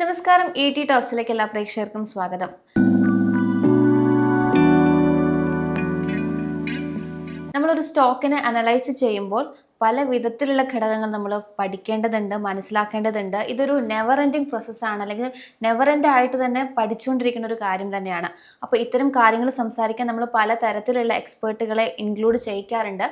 നമസ്കാരം, ET ടോക്സിലേക്ക് എല്ലാ പ്രേക്ഷകർക്കും സ്വാഗതം. നമ്മളൊരു സ്റ്റോക്കിനെ അനലൈസ് ചെയ്യുമ്പോൾ പല വിധത്തിലുള്ള ഘടകങ്ങൾ നമ്മൾ പഠിക്കേണ്ടതുണ്ട്, മനസ്സിലാക്കേണ്ടതുണ്ട്. ഇതൊരു നെവർ എൻഡിങ് പ്രോസസ്സാണ്, അല്ലെങ്കിൽ നെവർ എൻഡ് ആയിട്ട് തന്നെ പഠിച്ചുകൊണ്ടിരിക്കുന്ന ഒരു കാര്യം തന്നെയാണ്. അപ്പോൾ ഇത്തരം കാര്യങ്ങൾ സംസാരിക്കാൻ നമ്മൾ പല തരത്തിലുള്ള എക്സ്പേർട്ടുകളെ ഇൻക്ലൂഡ് ചെയ്യിക്കാറുണ്ട്.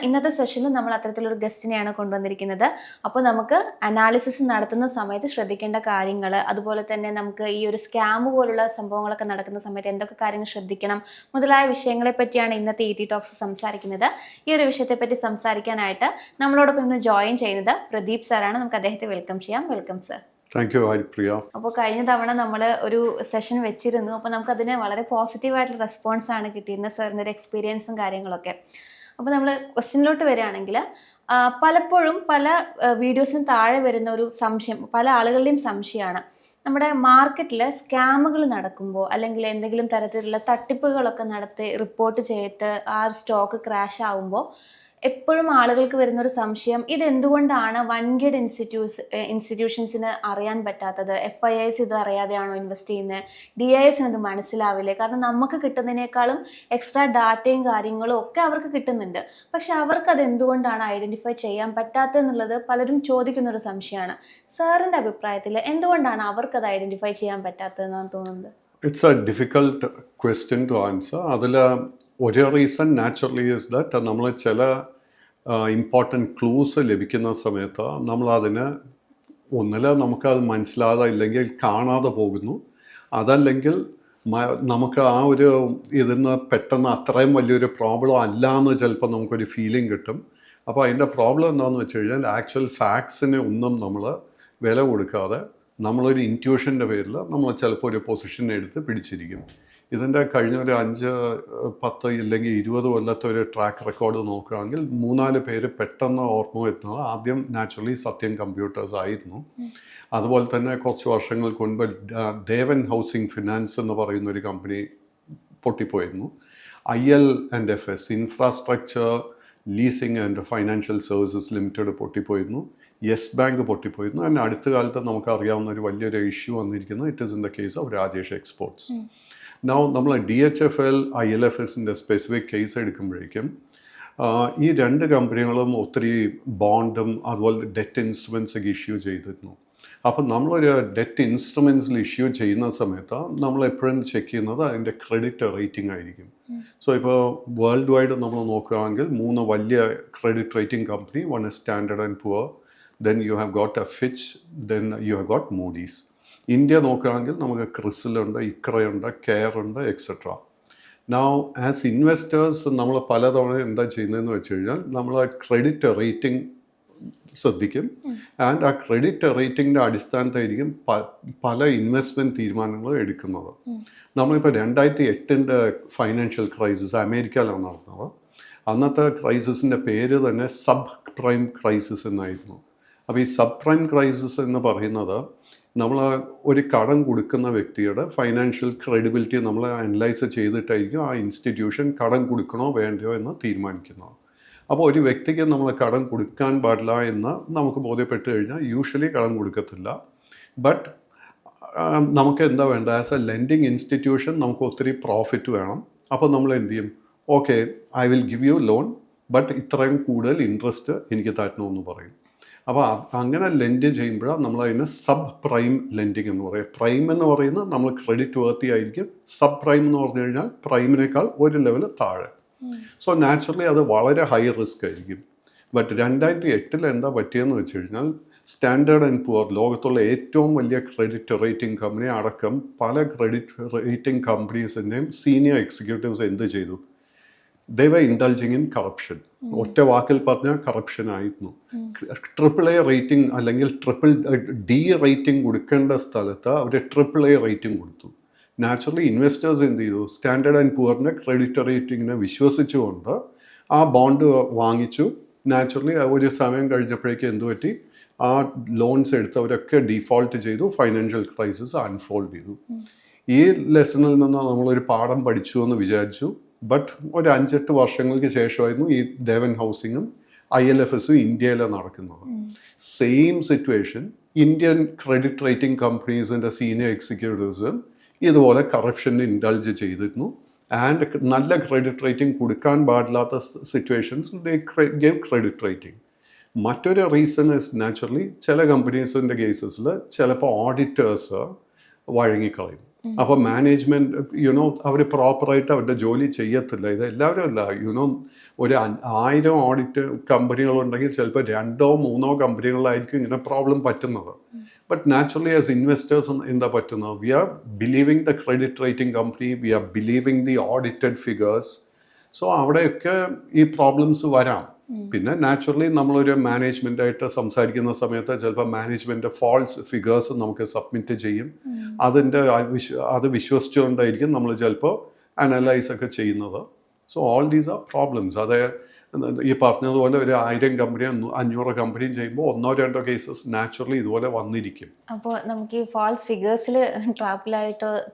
ഇന്നത്തെ സെഷനിൽ നമ്മൾ അത്തരത്തിലൊരു ഗസ്റ്റിനെയാണ് കൊണ്ടുവന്നിരിക്കുന്നത്. അപ്പോൾ നമുക്ക് അനാലിസിസ് നടത്തുന്ന സമയത്ത് ശ്രദ്ധിക്കേണ്ട കാര്യങ്ങൾ, അതുപോലെ തന്നെ നമുക്ക് ഈ ഒരു സ്കാം പോലുള്ള സംഭവങ്ങളൊക്കെ നടക്കുന്ന സമയത്ത് എന്തൊക്കെ കാര്യങ്ങൾ ശ്രദ്ധിക്കണം മുതലായ വിഷയങ്ങളെ പറ്റിയാണ് ഇന്നത്തെ ET ടോക്സ് സംസാരിക്കുന്നത്. ഈ ഒരു വിഷയത്തെപ്പറ്റി സംസാരിക്കാനായിട്ട് നമ്മളോടൊപ്പം ഇന്ന് ജോയിൻ ചെയ്യുന്നത് പ്രദീപ് സാറാണ്. നമുക്ക് അദ്ദേഹത്തെ വെൽക്കം ചെയ്യാം. Welcome sir. Thank you Haripriya. അപ്പോൾ കഴിഞ്ഞ തവണ നമ്മൾ ഒരു സെഷൻ വെച്ചിരുന്നു. അപ്പോൾ നമുക്കതിന് വളരെ പോസിറ്റീവായിട്ടുള്ള റെസ്പോൺസ് ആണ് കിട്ടിയിരുന്നത്, സാറിൻ്റെ ഒരു എക്സ്പീരിയൻസും കാര്യങ്ങളൊക്കെ. അപ്പോൾ നമ്മൾ ക്വസ്റ്റ്യനിലോട്ട് വരികയാണെങ്കിൽ പലപ്പോഴും പല വീഡിയോസിന് താഴെ വരുന്ന ഒരു സംശയം, പല ആളുകളുടെയും സംശയമാണ്, നമ്മുടെ മാർക്കറ്റിൽ സ്കാമുകൾ നടക്കുമ്പോൾ അല്ലെങ്കിൽ എന്തെങ്കിലും തരത്തിലുള്ള തട്ടിപ്പുകളൊക്കെ നടത്തി റിപ്പോർട്ട് ചെയ്തിട്ട് ആ സ്റ്റോക്ക് ക്രാഷ് ആവുമ്പോൾ എപ്പോഴും ആളുകൾക്ക് വരുന്നൊരു സംശയം, ഇതെന്തുകൊണ്ടാണ് വൻകിട ഇൻസ്റ്റിറ്റ്യൂഷൻസിന് അറിയാൻ പറ്റാത്തത്? FIIs ഇത് അറിയാതെയാണോ ഇൻവെസ്റ്റ് ചെയ്യുന്നത്? DIS ഇത് മനസ്സിലാവില്ലേ? കാരണം നമുക്ക് കിട്ടുന്നതിനേക്കാളും എക്സ്ട്രാ ഡാറ്റയും കാര്യങ്ങളും ഒക്കെ അവർക്ക് കിട്ടുന്നുണ്ട്. പക്ഷെ അവർക്ക് അത് എന്തുകൊണ്ടാണ് ഐഡൻറ്റിഫൈ ചെയ്യാൻ പറ്റാത്തതെന്നുള്ളത് പലരും ചോദിക്കുന്നൊരു സംശയമാണ്. സാറിൻ്റെ അഭിപ്രായത്തിൽ എന്തുകൊണ്ടാണ് അവർക്കത് ഐഡൻറ്റിഫൈ ചെയ്യാൻ പറ്റാത്തതെന്നാണ് തോന്നുന്നത്? It's a difficult question to answer. അതിൽ ഒരു റീസൺ നാച്ചുറലി ഈസ് ദാറ്റ് നമ്മൾ ചില ഇമ്പോർട്ടൻറ്റ് ക്ലൂസ് ലഭിക്കുന്ന സമയത്ത് നമ്മളതിന് ഒന്നിൽ നമുക്കത് മനസ്സിലാതെ ഇല്ലെങ്കിൽ കാണാതെ പോകുന്നു, അതല്ലെങ്കിൽ നമുക്ക് ആ ഒരു ഇതിന്ന് പെട്ടെന്ന് അത്രയും വലിയൊരു പ്രോബ്ലം അല്ല എന്ന് ചിലപ്പോൾ നമുക്കൊരു ഫീലിംഗ് കിട്ടും. അപ്പോൾ അതിൻ്റെ പ്രോബ്ലം എന്താണെന്ന് വെച്ച് കഴിഞ്ഞാൽ ആക്ച്വൽ ഫാക്ട്സിനെ ഒന്നും നമ്മൾ വില കൊടുക്കാതെ നമ്മളൊരു ഇൻറ്റ്യൂഷൻ്റെ പേരിൽ നമ്മൾ ചിലപ്പോൾ ഒരു പൊസിഷൻ എടുത്ത് പിടിച്ചിരിക്കും. ഇതിൻ്റെ കഴിഞ്ഞ ഒരു 5, 10 ഇല്ലെങ്കിൽ 20 കൊല്ലത്തെ ഒരു ട്രാക്ക് റെക്കോർഡ് നോക്കുകയാണെങ്കിൽ 3-4 പേര് പെട്ടെന്ന് ഓർമ്മ വരുന്നത് ആദ്യം നാച്ചുറലി സത്യം കമ്പ്യൂട്ടേഴ്സ് ആയിരുന്നു. അതുപോലെ തന്നെ കുറച്ച് വർഷങ്ങൾക്ക് മുൻപ് ദേവൻ ഹൗസിംഗ് ഫിനാൻസ് എന്ന് പറയുന്ന ഒരു കമ്പനി പൊട്ടിപ്പോയിരുന്നു. IL&FS infrastructure leasing and financial services limited പൊട്ടിപ്പോയിരുന്നു. യെസ് ബാങ്ക് പൊട്ടിപ്പോയിരുന്നു. അതിന് അടുത്ത കാലത്ത് നമുക്കറിയാവുന്ന ഒരു വലിയൊരു ഇഷ്യൂ വന്നിരിക്കുന്നത് it is in the case of Rajesh exports. നമ്മൾ DHFL IL&FSൻ്റെ സ്പെസിഫിക് കേസ് എടുക്കുമ്പോഴേക്കും ഈ 2 കമ്പനികളും ഒത്തിരി ബോണ്ടും അതുപോലെ ഡെറ്റ് ഇൻസ്ട്രുമെൻറ്റ്സ് ഒക്കെ ഇഷ്യൂ ചെയ്തിരുന്നു. അപ്പം നമ്മളൊരു ഡെറ്റ് ഇൻസ്ട്രുമെൻറ്റ്സിൽ ഇഷ്യൂ ചെയ്യുന്ന സമയത്ത് നമ്മൾ എപ്പോഴും ചെക്ക് ചെയ്യുന്നത് അതിൻ്റെ ക്രെഡിറ്റ് റേറ്റിംഗ് ആയിരിക്കും. സോ ഇപ്പോൾ വേൾഡ് വൈഡ് നമ്മൾ നോക്കുകയാണെങ്കിൽ 3 വലിയ credit rating company, one is standard and poor, then you have got a Fitch, then you have got Moody's. India നോക്കുകയാണെങ്കിൽ നമുക്ക് ക്രിസിലുണ്ട്, ഇക്രയുണ്ട്, കെയർ ഉണ്ട്, എക്സെട്ര. നൗ ആസ് ഇൻവെസ്റ്റേഴ്സ് നമ്മൾ പലതവണ എന്താ ചെയ്യുന്നതെന്ന് വെച്ച് കഴിഞ്ഞാൽ നമ്മൾ ക്രെഡിറ്റ് റേറ്റിംഗ് ശ്രദ്ധിക്കും. ആൻഡ് ആ ക്രെഡിറ്റ് റേറ്റിംഗിൻ്റെ അടിസ്ഥാനത്തായിരിക്കും പല ഇൻവെസ്റ്റ്മെൻറ്റ് തീരുമാനങ്ങളും എടുക്കുന്നത്. നമ്മളിപ്പോൾ 2008 ഫൈനാൻഷ്യൽ ക്രൈസിസ് അമേരിക്കയിലാണ് നടന്നത്. അന്നത്തെ ക്രൈസിസിൻ്റെ പേര് തന്നെ സബ് പ്രൈം ക്രൈസിസ് എന്നായിരുന്നു. അപ്പോൾ ഈ സബ് പ്രൈം ക്രൈസിസ് എന്ന് പറയുന്നത് നമ്മൾ ഒരു കടം കൊടുക്കുന്ന വ്യക്തിയുടെ ഫൈനാൻഷ്യൽ ക്രെഡിബിലിറ്റി നമ്മൾ അനലൈസ് ചെയ്തിട്ടായിരിക്കും ആ ഇൻസ്റ്റിറ്റ്യൂഷൻ കടം കൊടുക്കണോ വേണ്ടയോ എന്ന് തീരുമാനിക്കുന്നത്. അപ്പോൾ ഒരു വ്യക്തിക്ക് നമ്മൾ കടം കൊടുക്കാൻ പാടില്ല എന്ന് നമുക്ക് ബോധ്യപ്പെട്ട് കഴിഞ്ഞാൽ യൂഷ്വലി കടം കൊടുക്കത്തില്ല. ബട്ട് നമുക്ക് എന്താ വേണ്ട, ആസ് എ ലെൻഡിങ് ഇൻസ്റ്റിറ്റ്യൂഷൻ നമുക്ക് ഒത്തിരി പ്രോഫിറ്റ് വേണം. അപ്പോൾ നമ്മൾ എന്ത് ചെയ്യും? Okay, I will give you loan, but ഇത്രയും കൂടുതൽ ഇൻട്രസ്റ്റ് എനിക്ക് തരണമെന്ന് പറയും. അപ്പോൾ അങ്ങനെ ലെൻഡ് ചെയ്യുമ്പോഴാണ് നമ്മളതിന് സബ് പ്രൈം ലെൻഡിങ് എന്ന് പറയും. പ്രൈം എന്ന് പറയുന്നത് നമ്മൾ ക്രെഡിറ്റ് വർത്തി ആയിരിക്കും. സബ് പ്രൈം എന്ന് പറഞ്ഞു കഴിഞ്ഞാൽ പ്രൈമിനേക്കാൾ ഒരു ലെവൽ താഴെ. സോ നാച്ചുറലി അത് വളരെ ഹൈ റിസ്ക് ആയിരിക്കും. ബട്ട് 2008 എന്താ പറ്റിയെന്ന് വെച്ച് കഴിഞ്ഞാൽ സ്റ്റാൻഡേർഡ് ആൻഡ് പുവർ, ലോകത്തുള്ള ഏറ്റവും വലിയ ക്രെഡിറ്റ് റേറ്റിംഗ് കമ്പനി അടക്കം പല ക്രെഡിറ്റ് റേറ്റിംഗ് കമ്പനീസിൻ്റെയും സീനിയർ എക്സിക്യൂട്ടീവ്സ് എന്ത് ചെയ്തു? they were indulging in corruption. ഒറ്റ വാക്കിൽ പറഞ്ഞാൽ കറപ്ഷൻ ആയിരുന്നു. AAA റേറ്റിംഗ് അല്ലെങ്കിൽ D റേറ്റിംഗ് കൊടുക്കേണ്ട സ്ഥലത്ത് അവർ AAA റേറ്റിംഗ് കൊടുത്തു. നാച്ചുറലി ഇൻവെസ്റ്റേഴ്സ് എന്ത് ചെയ്തു? സ്റ്റാൻഡേർഡ് ആൻഡ് പുവറിൻ്റെ ക്രെഡിറ്റ് റേറ്റിങ്ങിനെ വിശ്വസിച്ചുകൊണ്ട് ആ ബോണ്ട് വാങ്ങിച്ചു. നാച്ചുറലി ഒരു സമയം കഴിഞ്ഞപ്പോഴേക്കും എന്ത് പറ്റി? ആ ലോൺസ് എടുത്തവരൊക്കെ ഡീഫോൾട്ട് ചെയ്തു. ഫൈനാൻഷ്യൽ ക്രൈസിസ് അൺഫോൾഡ് ചെയ്തു. ഈ ലെസണിൽ നിന്ന് നമ്മളൊരു പാഠം പഠിച്ചു എന്ന് വിചാരിച്ചു. ബട്ട് ഒരു 5-8 വർഷങ്ങൾക്ക് ശേഷമായിരുന്നു ഈ ദേവൻ ഹൗസിങ്ങും ILFS ഇന്ത്യയിലാണ് നടക്കുന്നത്. Same situation Indian credit rating കമ്പനീസിൻ്റെ സീനിയർ എക്സിക്യൂട്ടീവ്സും ഇതുപോലെ കറപ്ഷന് ഇൻഡൾജ് ചെയ്തിരുന്നു. ആൻഡ് നല്ല ക്രെഡിറ്റ് റേറ്റിംഗ് കൊടുക്കാൻ പാടില്ലാത്ത situations they gave credit rating. മറ്റൊരു റീസൺ ഇസ് നാച്ചുറലി ചില കമ്പനീസിൻ്റെ കേസസിൽ ചിലപ്പോൾ ഓഡിറ്റേഴ്സ് വഴങ്ങിക്കളയും. അപ്പോൾ മാനേജ്മെൻറ്റ് അവർ പ്രോപ്പറായിട്ട് അവരുടെ ജോലി ചെയ്യത്തില്ല. ഇത് എല്ലാവരും അല്ല. ഒരു 1000 ഓഡിറ്റ് കമ്പനികളുണ്ടെങ്കിൽ ചിലപ്പോൾ 2 or 3 കമ്പനികളിലായിരിക്കും ഇങ്ങനെ പ്രോബ്ലം പറ്റുന്നത്. ബട്ട് നാച്ചുറലി ആസ് ഇൻവെസ്റ്റേഴ്സ് എന്താ പറ്റുന്നത്? We are believing the credit rating company, we are believing the audited figures. So അവിടെയൊക്കെ ഈ പ്രോബ്ലംസ് വരാം. പിന്നെ നാച്ചുറലി നമ്മളൊരു മാനേജ്മെൻറ്റായിട്ട് സംസാരിക്കുന്ന സമയത്ത് ചിലപ്പോൾ മാനേജ്മെൻറ്റ് ഫാൾസ് ഫിഗേഴ്സ് നമുക്ക് സബ്മിറ്റ് ചെയ്യും. അത് വിശ്വസിച്ചുകൊണ്ടായിരിക്കും നമ്മൾ ചിലപ്പോൾ അനലൈസ് ഒക്കെ ചെയ്യുന്നത്. So all these are problems. അത് ഈ പറഞ്ഞതുപോലെ ഒരു 1000 കമ്പനി 500 കമ്പനിയും ചെയ്യുമ്പോൾ 1-2 കേസസ് നാച്ചുറലി ഇതുപോലെ വന്നിരിക്കും. അപ്പോൾ നമുക്ക് ഈ ഫാൾസ് ഫിഗേഴ്സിൽ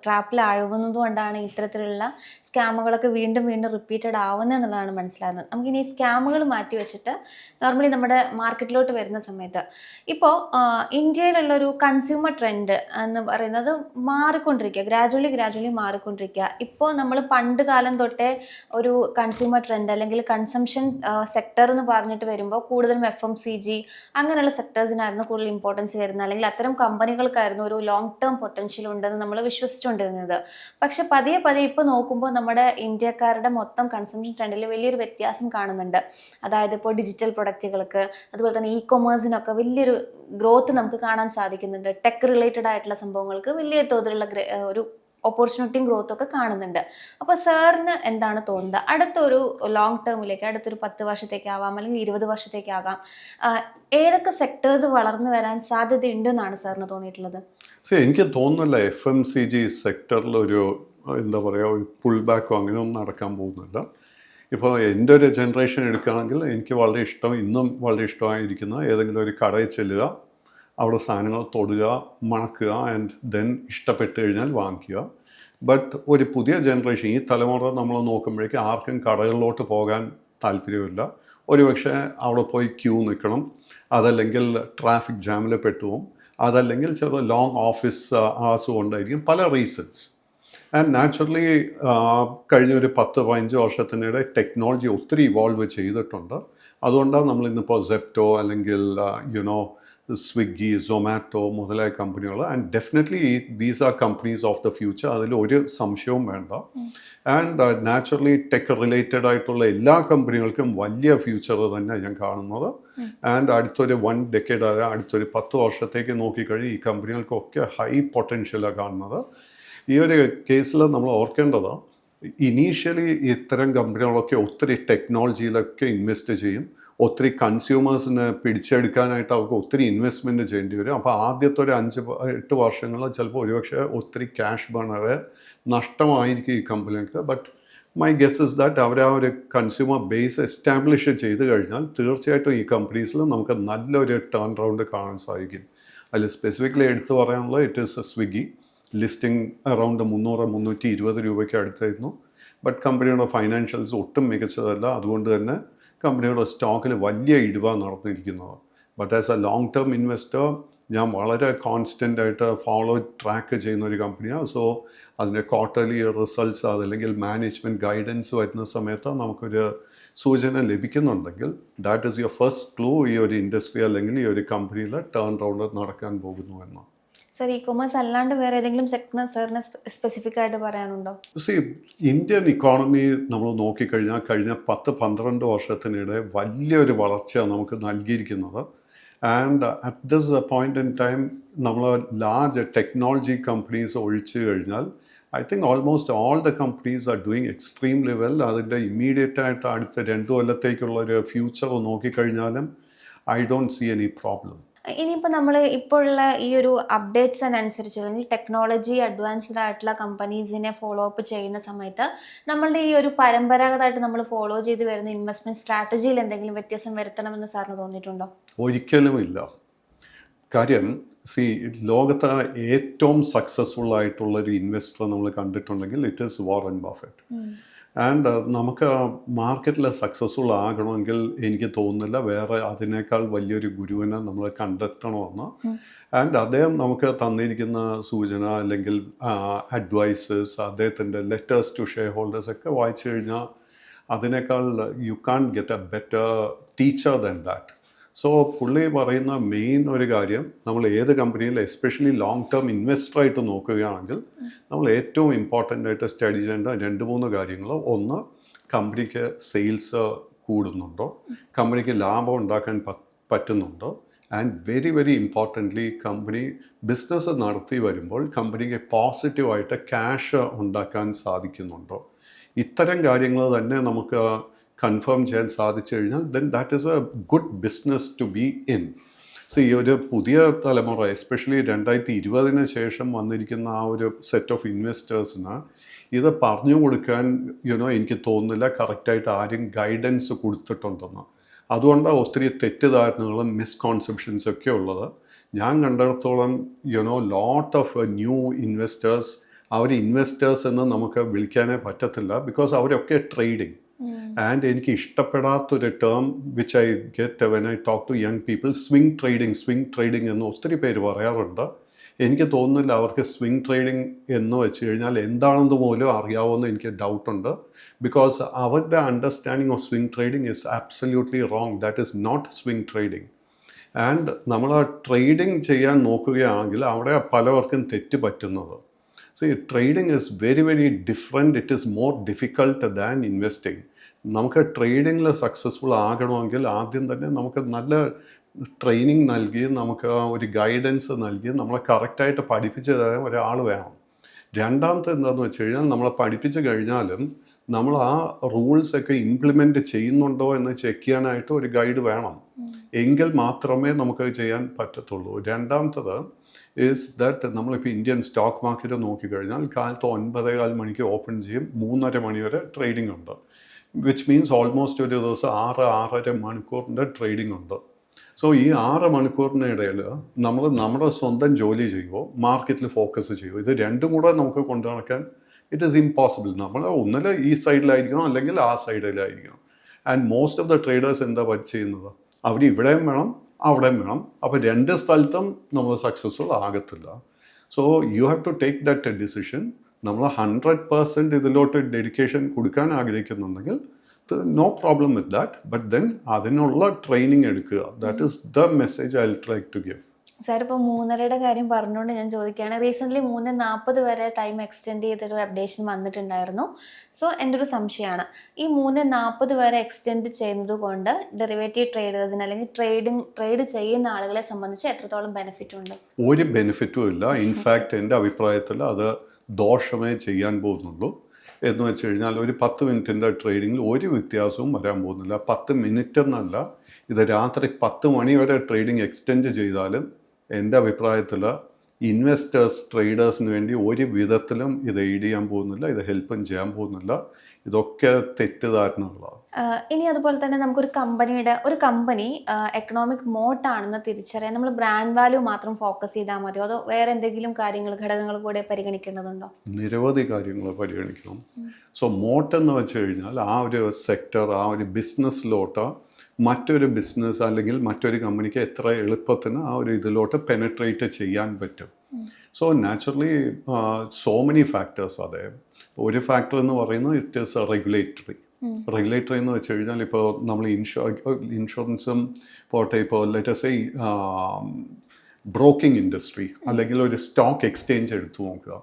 ട്രാപ്പിലാവുന്നത് കൊണ്ടാണ് ഇത്തരത്തിലുള്ള സ്കാമുകളൊക്കെ വീണ്ടും വീണ്ടും റിപ്പീറ്റഡ് ആവുന്നത് എന്നുള്ളതാണ് മനസ്സിലാകുന്നത്. നമുക്കിനി ഈ സ്കാമുകൾ മാറ്റി വെച്ചിട്ട് നോർമലി നമ്മുടെ മാർക്കറ്റിലോട്ട് വരുന്ന സമയത്ത് ഇപ്പോൾ ഇന്ത്യയിലുള്ളൊരു കൺസ്യൂമർ ട്രെൻഡ് എന്ന് പറയുന്നത് മാറിക്കൊണ്ടിരിക്കുക, ഗ്രാജുവലി മാറിക്കൊണ്ടിരിക്കുക. ഇപ്പോൾ നമ്മൾ പണ്ട് കാലം തൊട്ടേ ഒരു കൺസ്യൂമർ ട്രെൻഡ് അല്ലെങ്കിൽ കൺസംഷൻ സെക്ടർ എന്ന് പറഞ്ഞിട്ട് വരുമ്പോൾ കൂടുതലും FMCG അങ്ങനെയുള്ള സെക്ടേഴ്സിനായിരുന്നു കൂടുതൽ ഇമ്പോർട്ടൻസ് വരുന്നത്, അല്ലെങ്കിൽ അത്തരം കമ്പനികൾക്കായിരുന്നു ഒരു ലോങ് ടേം പൊട്ടൻഷ്യൽ ഉണ്ടെന്ന് നമ്മൾ വിശ്വസിച്ചുകൊണ്ടിരുന്നത്. പക്ഷെ പതിയെ ഇപ്പോൾ നോക്കുമ്പോൾ നമ്മുടെ ഇന്ത്യക്കാരുടെ മൊത്തം കൺസംഷൻ ട്രെൻഡിൽ വലിയൊരു വ്യത്യാസം കാണുന്നുണ്ട്. അതായത് ഇപ്പോൾ ഡിജിറ്റൽ പ്രൊഡക്റ്റുകൾക്ക് അതുപോലെ തന്നെ കൊമേഴ്സിനൊക്കെ വലിയൊരു ഗ്രോത്ത് നമുക്ക് കാണാൻ സാധിക്കുന്നുണ്ട്. ടെക് റിലേറ്റഡ് ആയിട്ടുള്ള സംഭവങ്ങൾക്ക് വലിയ തോതിലുള്ള ഒരു ഓപ്പർച്യൂണിറ്റിയും ഗ്രോത്ത് ഒക്കെ കാണുന്നുണ്ട്. അപ്പോൾ സാറിന് എന്താണ് തോന്നുന്നത്? അടുത്തൊരു ലോങ് ടേമിലേക്ക്, അടുത്തൊരു 10 വർഷത്തേക്കാവാം അല്ലെങ്കിൽ 20 വർഷത്തേക്കാകാം, ഏതൊക്കെ സെക്ടേഴ്സ് വളർന്നു വരാൻ സാധ്യതയുണ്ടെന്നാണ് സാറിന് തോന്നിയിട്ടുള്ളത്? എനിക്ക് തോന്നുന്നില്ല FMCG സെക്ടറിൽ ഒരു എന്താ പറയുക ഒരു പുൾ ബാക്കോ അങ്ങനെയൊന്നും നടക്കാൻ പോകുന്നില്ല. ഇപ്പോൾ എൻ്റെ ഒരു ജനറേഷൻ എടുക്കുകയാണെങ്കിൽ എനിക്ക് ഇന്നും വളരെ ഇഷ്ടമായിരിക്കുന്ന ഏതെങ്കിലും ഒരു കടയിൽ ചെല്ലുക, അവിടെ സാധനങ്ങൾ തൊടുക, മണക്കുക, ആൻഡ് ദെൻ ഇഷ്ടപ്പെട്ട് കഴിഞ്ഞാൽ വാങ്ങിക്കുക. ബട്ട് ഒരു പുതിയ ജനറേഷൻ, ഈ തലമുറ നമ്മൾ നോക്കുമ്പോഴേക്കും ആർക്കും കടകളിലോട്ട് പോകാൻ താല്പര്യമില്ല. ഒരുപക്ഷെ അവിടെ പോയി ക്യൂ നിൽക്കണം, അതല്ലെങ്കിൽ ട്രാഫിക് ജാമിൽ പെട്ടുപോകും, അതല്ലെങ്കിൽ ചില ലോങ് ഓഫീസ് ആവേഴ്സ് കൊണ്ടായിരിക്കും, പല റീസൺസ്. ആൻഡ് നാച്ചുറലി കഴിഞ്ഞൊരു 10-15 വർഷത്തിനിടെ ടെക്നോളജി ഒത്തിരി ഇവോൾവ് ചെയ്തിട്ടുണ്ട്. അതുകൊണ്ടാണ് നമ്മളിന്നിപ്പോൾ സെപ്റ്റോ അല്ലെങ്കിൽ സ്വിഗ്ഗി, സൊമാറ്റോ മുതലായ കമ്പനികൾ. And definitely these are companies of the future, അതിൽ ഒരു സംശയവും വേണ്ട. ആൻഡ് നാച്ചുറലി ടെക് റിലേറ്റഡ് ആയിട്ടുള്ള എല്ലാ കമ്പനികൾക്കും വലിയ ഫ്യൂച്ചർ തന്നെ ഞാൻ കാണുന്നത്. ആൻഡ് അടുത്തൊരു 1 decade അടുത്തൊരു 10 വർഷത്തേക്ക് നോക്കിക്കഴിഞ്ഞാൽ ഈ കമ്പനികൾക്കൊക്കെ ഹൈ പൊട്ടൻഷ്യലാണ് കാണുന്നത്. ഈ ഒരു കേസിൽ നമ്മൾ ഓർക്കേണ്ടത്, ഇനീഷ്യലി ഇത്തരം കമ്പനികളൊക്കെ ഒത്തിരി ടെക്നോളജിയിലൊക്കെ ഇൻവെസ്റ്റ് ചെയ്യും, ഒത്തിരി കൺസ്യൂമേഴ്സിനെ പിടിച്ചെടുക്കാനായിട്ട് അവർക്ക് ഒത്തിരി ഇൻവെസ്റ്റ്മെൻറ്റ് ചെയ്യേണ്ടി വരും. അപ്പോൾ ആദ്യത്തെ ഒരു 5-8 വർഷങ്ങളിൽ ചിലപ്പോൾ ഒരുപക്ഷെ ഒത്തിരി ക്യാഷ് ബേണറെ നഷ്ടമായിരിക്കും ഈ കമ്പനികൾക്ക്. But my guess is that അവർ ആ ഒരു കൺസ്യൂമർ ബേസ് എസ്റ്റാബ്ലിഷ് ചെയ്ത് കഴിഞ്ഞാൽ തീർച്ചയായിട്ടും ഈ കമ്പനീസിൽ നമുക്ക് നല്ലൊരു ടേൺ റൗണ്ട് കാണാൻ സാധിക്കും. അതിൽ സ്പെസിഫിക്കലി എടുത്തു പറയാനുള്ളത് it is Swiggy. Listing around 300-320 രൂപയ്ക്ക് അടുത്തായിരുന്നു. ബട്ട് കമ്പനിയുടെ ഫൈനാൻഷ്യൽസ് ഒട്ടും മികച്ചതല്ല. അതുകൊണ്ട് തന്നെ കമ്പനിയുടെ സ്റ്റോക്കിൽ വലിയ ഇടിവാണ് നടന്നിരിക്കുന്നത്. But as A long term investor ഞാൻ വളരെ കോൺസ്റ്റൻ്റ് ആയിട്ട് ട്രാക്ക് ചെയ്യുന്ന ഒരു കമ്പനിയാണ്. സോ അതിൻ്റെ ക്വാർട്ടർലി റിസൾട്ട്സ് അതല്ലെങ്കിൽ മാനേജ്മെൻറ്റ് ഗൈഡൻസ് വരുന്ന സമയത്ത് നമുക്കൊരു സൂചന ലഭിക്കുന്നുണ്ടെങ്കിൽ that is your first clue ഈ ഒരു ഇൻഡസ്ട്രി അല്ലെങ്കിൽ ഈ ഒരു കമ്പനിയിൽ ടേൺ റൗണ്ട് നടക്കാൻ പോകുന്നു എന്ന്. സർ, കൊമേഴ്സ് അല്ലാണ്ട് വേറെ ഏതെങ്കിലും സെക്ടർ സാറിന് സ്പെസിഫിക് ആയിട്ട് പറയാനുണ്ടോ? ഇന്ത്യൻ ഇക്കോണമി നമ്മൾ നോക്കിക്കഴിഞ്ഞാൽ കഴിഞ്ഞ 10-12 വർഷത്തിനിടെ വലിയൊരു വളർച്ചയാണ് നമുക്ക് നൽകിയിരിക്കുന്നത്. And at this point in time നമ്മൾ ലാർജ് ടെക്നോളജി കമ്പനീസ് ഒഴിച്ചു കഴിഞ്ഞാൽ I think almost all the companies are doing extremely well. അതിൻ്റെ ഇമ്മീഡിയറ്റ് ആയിട്ട് അടുത്ത 2 കൊല്ലത്തേക്കുള്ള ഒരു ഫ്യൂച്ചർ നോക്കിക്കഴിഞ്ഞാലും I don't see any problem. ഇനിയിപ്പോൾ നമ്മൾ ഇപ്പോഴുള്ള ഈ ഒരു അപ്ഡേറ്റ്സിനനുസരിച്ച് അല്ലെങ്കിൽ ടെക്നോളജി അഡ്വാൻസ്ഡ് ആയിട്ടുള്ള കമ്പനീസിനെ ഫോളോ അപ്പ് ചെയ്യുന്ന സമയത്ത് നമ്മളുടെ ഈ ഒരു പരമ്പരാഗതമായിട്ട് നമ്മൾ ഫോളോ ചെയ്ത് വരുന്ന ഇൻവെസ്റ്റ്മെൻറ്റ് സ്ട്രാറ്റജിയിൽ എന്തെങ്കിലും വ്യത്യാസം വരുത്തണമെന്ന് സാറിന് തോന്നിയിട്ടുണ്ടോ? ഒരിക്കലും ഇല്ല. കാര്യം ലോകത്തെ ഏറ്റവും സക്സസ്ഫുൾ ആയിട്ടുള്ളൊരു ഇൻവെസ്റ്റർ നമ്മൾ കണ്ടിട്ടുണ്ടെങ്കിൽ it is Warren Buffett. And നമുക്ക് മാർക്കറ്റിൽ സക്സസ്ഫുൾ ആകണമെങ്കിൽ എനിക്ക് തോന്നുന്നില്ല വേറെ അതിനേക്കാൾ വലിയൊരു ഗുരുവിനെ നമ്മൾ കണ്ടെത്തണമെന്ന്. ആൻഡ് അദ്ദേഹം നമുക്ക് തന്നിരിക്കുന്ന സൂചന അല്ലെങ്കിൽ അഡ്വൈസസ്, അദ്ദേഹത്തിൻ്റെ ലെറ്റേഴ്സ് ടു ഷെയർ ഹോൾഡേഴ്സ് ഒക്കെ വായിച്ചു കഴിഞ്ഞാൽ അതിനേക്കാൾ you can get a better teacher than that. So പുള്ളി പറയുന്ന മെയിൻ ഒരു കാര്യം, നമ്മൾ ഏത് കമ്പനിയിൽ എസ്പെഷ്യലി ലോങ് ടേം ഇൻവെസ്റ്ററായിട്ട് നോക്കുകയാണെങ്കിൽ നമ്മൾ ഏറ്റവും ഇമ്പോർട്ടൻ്റ് ആയിട്ട് സ്റ്റഡി ചെയ്യേണ്ട 2-3 കാര്യങ്ങൾ. ഒന്ന്, കമ്പനിക്ക് സെയിൽസ് കൂടുന്നുണ്ടോ, കമ്പനിക്ക് ലാഭം ഉണ്ടാക്കാൻ പറ്റുന്നുണ്ടോ, and very very importantly company business നടത്തി വരുമ്പോൾ കമ്പനിക്ക് പോസിറ്റീവായിട്ട് ക്യാഷ് ഉണ്ടാക്കാൻ സാധിക്കുന്നുണ്ടോ. ഇത്തരം കാര്യങ്ങൾ തന്നെ നമുക്ക് കൺഫേം ചെയ്യാൻ സാധിച്ചു കഴിഞ്ഞാൽ then that is a good business to be in. So ഈ ഒരു പുതിയ തലമുറ എസ്പെഷ്യലി 2020 ശേഷം വന്നിരിക്കുന്ന ആ ഒരു സെറ്റ് ഓഫ് ഇൻവെസ്റ്റേഴ്സിന് ഇത് പറഞ്ഞു കൊടുക്കാൻ എനിക്ക് തോന്നുന്നില്ല കറക്റ്റായിട്ട് ആരും ഗൈഡൻസ് കൊടുത്തിട്ടുണ്ടെന്ന്. അതുകൊണ്ടാണ് ഒത്തിരി തെറ്റിദ്ധാരണകളും മിസ്കോൺസെപ്ഷൻസ് ഒക്കെ ഉള്ളത്. ഞാൻ കണ്ടിടത്തോളം ലോട്ട് ഓഫ് ന്യൂ ഇൻവെസ്റ്റേഴ്സ്, അവർ ഇൻവെസ്റ്റേഴ്സ് എന്ന് നമുക്ക് വിളിക്കാനേ പറ്റത്തില്ല, ബിക്കോസ് അവരൊക്കെ ട്രേഡിങ്. ആൻഡ് എനിക്ക് ഇഷ്ടപ്പെടാത്തൊരു term which I get when I talk to young people, swing trading എന്ന് ഒത്തിരി പേര് പറയാറുണ്ട്. എനിക്ക് തോന്നുന്നില്ല അവർക്ക് സ്വിംഗ് ട്രേഡിംഗ് എന്ന് വെച്ച് കഴിഞ്ഞാൽ എന്താണെന്ന് പോലും അറിയാവുമെന്ന് എനിക്ക് ഡൗട്ടുണ്ട്. ബിക്കോസ് അവരുടെ understanding of swing trading is absolutely wrong. That is not swing trading. And നമ്മൾ ട്രേഡിംഗ് ചെയ്യാൻ നോക്കുകയാണെങ്കിൽ അവിടെ പലവർക്കും തെറ്റ് പറ്റുന്നത്. See, trading is very, very different. It is more difficult than investing. നമുക്ക് ട്രേഡിങ്ങിൽ സക്സസ്ഫുൾ ആകണമെങ്കിൽ ആദ്യം തന്നെ നമുക്ക് നല്ല ട്രെയിനിങ് നൽകി, നമുക്ക് ഒരു ഗൈഡൻസ് നൽകി, നമ്മളെ കറക്റ്റായിട്ട് പഠിപ്പിച്ച് തരാൻ ഒരാൾ വേണം. രണ്ടാമത്തെ എന്താണെന്ന് വെച്ച് കഴിഞ്ഞാൽ നമ്മളെ പഠിപ്പിച്ച് കഴിഞ്ഞാലും നമ്മൾ ആ റൂൾസൊക്കെ ഇംപ്ലിമെൻറ്റ് ചെയ്യുന്നുണ്ടോ എന്ന് ചെക്ക് ചെയ്യാനായിട്ട് ഒരു ഗൈഡ് വേണം. എങ്കിൽ മാത്രമേ നമുക്ക് ചെയ്യാൻ പറ്റത്തുള്ളൂ. രണ്ടാമത്തത് ഈസ് ദാറ്റ് നമ്മളിപ്പോൾ ഇന്ത്യൻ സ്റ്റോക്ക് മാർക്കറ്റ് നോക്കിക്കഴിഞ്ഞാൽ കാലത്ത് 9:15 മണിക്ക് ഓപ്പൺ ചെയ്യും, 3:30 മണി വരെ ട്രേഡിംഗ് ഉണ്ട്. വിച്ച് മീൻസ് ഓൾമോസ്റ്റ് ഒരു ദിവസം 6-6.5 മണിക്കൂറിൻ്റെ ട്രേഡിംഗ് ഉണ്ട്. സോ ഈ 6 മണിക്കൂറിനിടയിൽ നമ്മൾ നമ്മുടെ സ്വന്തം ജോലി ചെയ്യുമോ, മാർക്കറ്റിൽ ഫോക്കസ് ചെയ്യുമോ, ഇത് രണ്ടും കൂടെ നമുക്ക് കൊണ്ടു നടക്കാൻ ഇറ്റ് ഈസ് ഇമ്പോസിബിൾ. നമ്മൾ ഒന്നിൽ ഈ സൈഡിലായിരിക്കണം അല്ലെങ്കിൽ ആ സൈഡിലായിരിക്കണം. And most of the traders എന്താ ചെയ്യുന്നത്, അവർ ഇവിടെയും വേണം അവിടെയും വേണം. അപ്പോൾ 2 സ്ഥലത്തും നമ്മൾ സക്സസ്ഫുൾ ആകത്തില്ല. So you have to take that decision. നമ്മൾ 100% ഇതിലോട്ട് ഡെഡിക്കേഷൻ കൊടുക്കാൻ ആഗ്രഹിക്കുന്നുണ്ടെങ്കിൽ no problem with that, but then അതിനുള്ള ട്രെയിനിങ് എടുക്കുക. That is the message I will try to give. Sir ഇപ്പോൾ 3:30 കാര്യം പറഞ്ഞുകൊണ്ട് ഞാൻ ചോദിക്കുകയാണ്. റീസെൻ്റ്ലി 3:40 വരെ ടൈം എക്സ്റ്റെൻഡ് ചെയ്തൊരു അപ്ഡേഷൻ വന്നിട്ടുണ്ടായിരുന്നു. സോ എൻ്റെ ഒരു സംശയമാണ്, ഈ 3:40 വരെ എക്സ്റ്റെൻഡ് ചെയ്യുന്നത് കൊണ്ട് ഡെറിവേറ്റീവ് ട്രേഡേഴ്സിന് അല്ലെങ്കിൽ ട്രേഡ് ചെയ്യുന്ന ആളുകളെ സംബന്ധിച്ച് എത്രത്തോളം ബെനിഫിറ്റ് ഉണ്ട്? ഒരു ബെനിഫിറ്റും ഇല്ല. ഇൻഫാക്റ്റ് എൻ്റെ അഭിപ്രായത്തിൽ അത് ദോഷമേ ചെയ്യാൻ പോകുന്നുള്ളൂ. എന്ന് വെച്ച് കഴിഞ്ഞാൽ ഒരു 10 മിനിറ്റിൻ്റെ ട്രേഡിങ്ങിൽ ഒരു വ്യത്യാസവും വരാൻ പോകുന്നില്ല. 10 മിനിറ്റ് എന്നല്ല, ഇത് രാത്രി 10 മണി വരെ ട്രേഡിംഗ് എക്സ്റ്റെൻഡ് ചെയ്താലും എൻ്റെ അഭിപ്രായത്തിൽ ഇൻവെസ്റ്റേഴ്സ് ട്രേഡേഴ്സിന് വേണ്ടി ഒരു വിധത്തിലും ഇത് എയ്ഡ് ചെയ്യാൻ പോകുന്നില്ല, ഇത് ഹെൽപ്പും ചെയ്യാൻ പോകുന്നില്ല. ഇതൊക്കെ തെറ്റിദ്ധാരണകളാണ്. ഇനി അതുപോലെ തന്നെ നമുക്കൊരു കമ്പനി എക്കണോമിക് മോട്ടാണെന്ന് തിരിച്ചറിയാൻ നമ്മൾ ബ്രാൻഡ് വാല്യൂ മാത്രം ഫോക്കസ് ചെയ്താൽ മതിയോ, അതോ വേറെ എന്തെങ്കിലും ഘടകങ്ങൾ കൂടെ പരിഗണിക്കേണ്ടതുണ്ടോ? നിരവധി കാര്യങ്ങൾ പരിഗണിക്കണം. സോ മോട്ട് എന്ന് വെച്ച് കഴിഞ്ഞാൽ ആ ഒരു സെക്ടർ, ആ ഒരു ബിസിനസ്സിലോട്ട് മറ്റൊരു ബിസിനസ് അല്ലെങ്കിൽ മറ്റൊരു കമ്പനിക്ക് എത്ര എളുപ്പത്തിന് ആ ഒരു ഇതിലോട്ട് പെനട്രേറ്റ് ചെയ്യാൻ പറ്റും. So naturally so many factors. അതെ, ഒരു ഫാക്ടർ എന്ന് പറയുന്നത് ഇറ്റ് ഈസ് റെഗുലേറ്ററി എന്ന് വെച്ച് കഴിഞ്ഞാൽ ഇപ്പോൾ നമ്മൾ ഇൻഷുറൻസും പോട്ടെ, ഇപ്പോൾ ലെറ്റസ് ബ്രോക്കിംഗ് ഇൻഡസ്ട്രി അല്ലെങ്കിൽ ഒരു സ്റ്റോക്ക് എക്സ്ചേഞ്ച് എടുത്തു നോക്കുക.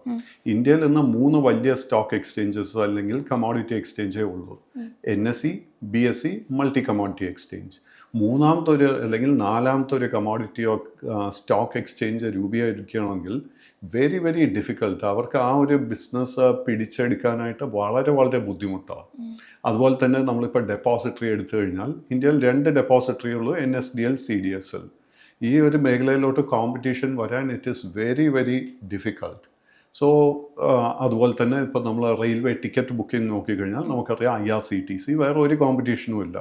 ഇന്ത്യയിൽ ഇന്ന് 3 വലിയ സ്റ്റോക്ക് എക്സ്ചേഞ്ചസ് അല്ലെങ്കിൽ കമോഡിറ്റി എക്സ്ചേഞ്ചേ ഉള്ളൂ. NSE, BSE, multi commodity exchange. മൂന്നാമത്തെ അല്ലെങ്കിൽ നാലാമത്തെ കമോഡിറ്റി സ്റ്റോക്ക് എക്സ്ചേഞ്ച് രൂപീകരിക്കണമെങ്കിൽ വെരി വെരി ഡിഫിക്കൽട്ട്. അവർക്ക് ആ ഒരു ബിസിനസ് പിടിച്ചെടുക്കാനായിട്ട് വളരെ വളരെ ബുദ്ധിമുട്ടാണ്. അതുപോലെ തന്നെ നമ്മളിപ്പോൾ ഡെപ്പോസിറ്ററി എടുത്തു കഴിഞ്ഞാൽ ഇന്ത്യയിൽ 2 ഡെപ്പോസിറ്ററി ഉള്ളൂ, NSDL, CDSL. ഈ ഒരു മേഖലയിലോട്ട് കോമ്പറ്റീഷൻ വരാൻ it is very very difficult. So അതുപോലെ തന്നെ ഇപ്പോൾ നമ്മൾ റെയിൽവേ ടിക്കറ്റ് ബുക്കിംഗ് നോക്കിക്കഴിഞ്ഞാൽ നമുക്കറിയാം IRCTC, വേറെ ഒരു കോമ്പറ്റീഷനും ഇല്ല.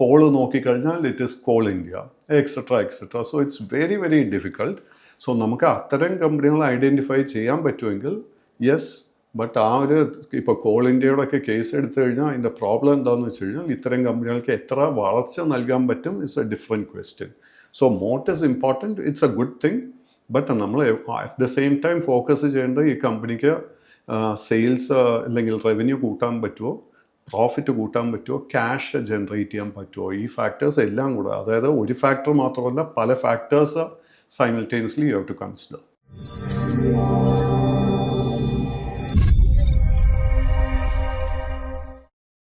കോള് നോക്കിക്കഴിഞ്ഞാൽ it is call India, etcetera. So it's very very difficult. So നമുക്ക് അത്തരം കമ്പനികൾ ഐഡൻറ്റിഫൈ ചെയ്യാൻ പറ്റുമെങ്കിൽ യെസ്, ബട്ട് ആ ഒരു ഇപ്പോൾ കോൾ ഇന്ത്യയുടെ ഒക്കെ കേസ് എടുത്തു കഴിഞ്ഞാൽ അതിൻ്റെ പ്രോബ്ലം എന്താണെന്ന് വെച്ച് കഴിഞ്ഞാൽ ഇത്തരം കമ്പനികൾക്ക് എത്ര വളർച്ച നൽകാൻ പറ്റും it's a different question. So moat is important, it's a good thing. But നമ്മൾ at the same time focus ചെയ്യേണ്ടത് ഈ കമ്പനിക്ക് സെയിൽസ് അല്ലെങ്കിൽ റവന്യൂ കൂട്ടാൻ പറ്റുമോ, പ്രോഫിറ്റ് കൂട്ടാൻ പറ്റുമോ, ക്യാഷ് ജനറേറ്റ് ചെയ്യാൻ പറ്റുമോ, ഈ ഫാക്ടേഴ്സ് എല്ലാം കൂടെ. അതായത് ഒരു ഫാക്ടർ മാത്രമല്ല, പല factors simultaneously you have to consider.